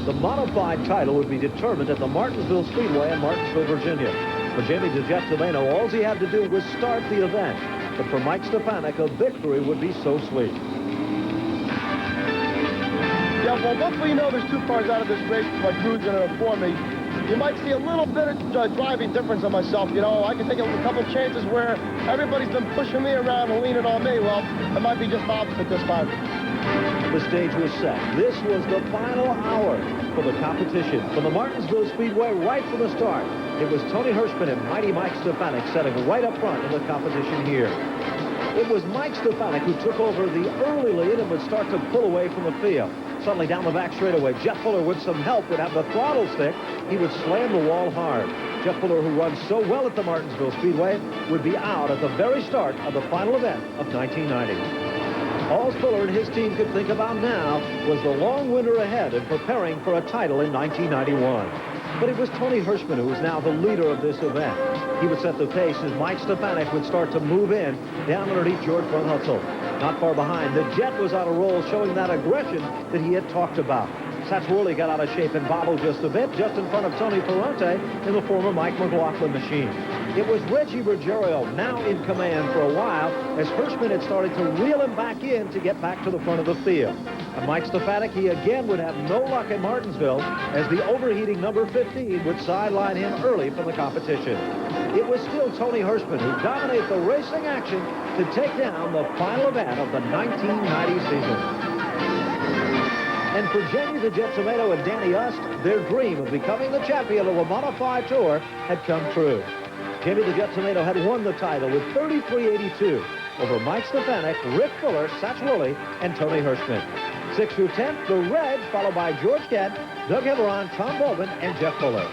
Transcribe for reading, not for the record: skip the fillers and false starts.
The modified title would be determined at the Martinsville Speedway in Martinsville, Virginia. For Jimmy DiGiacomo, all he had to do was start the event. But for Mike Stefanik, a victory would be so sweet. Yeah, well, once we know there's 2 cars out of this race by cruising for me, you might see a little bit of driving difference on myself. You know, I can take a couple chances where everybody's been pushing me around and leaning on me. Well, it might be just opposite this time. The stage was set. This was the final hour for the competition. From the Martinsville Speedway right from the start, it was Tony Hirschman and Mighty Mike Stefanik setting right up front in the competition here. It was Mike Stefanik who took over the early lead and would start to pull away from the field. Suddenly down the back straightaway, Jeff Fuller with some help would have the throttle stick. He would slam the wall hard. Jeff Fuller, who runs so well at the Martinsville Speedway, would be out at the very start of the final event of 1990. All Fuller and his team could think about now was the long winter ahead and preparing for a title in 1991. But it was Tony Hirschman who was now the leader of this event. He would set the pace as Mike Stefanik would start to move in down underneath George Von Hutzel. Not far behind, the Jet was on a roll, showing that aggression that he had talked about. Satsworley got out of shape and bobbled just a bit, just in front of Tony Ferrante in the former Mike McLaughlin machine. It was Reggie Ruggiero now in command for a while as Hirschman had started to reel him back in to get back to the front of the field. And Mike Stefanik, he again would have no luck in Martinsville as the overheating number 15 would sideline him early from the competition. It was still Tony Hirschman who dominated the racing action to take down the final event of the 1990 season. And for Jamie the Jet Tomato and Danny Ust, their dream of becoming the champion of the Modified Tour had come true. Jamie the Jet Tomato had won the title with 33.82 over Mike Stefanik, Rick Fuller, Satsworley, and Tony Hirschman. 6th through 10th, the Reds, followed by George Kent, Doug Hilleron, Tom Bowman, and Jeff Fuller.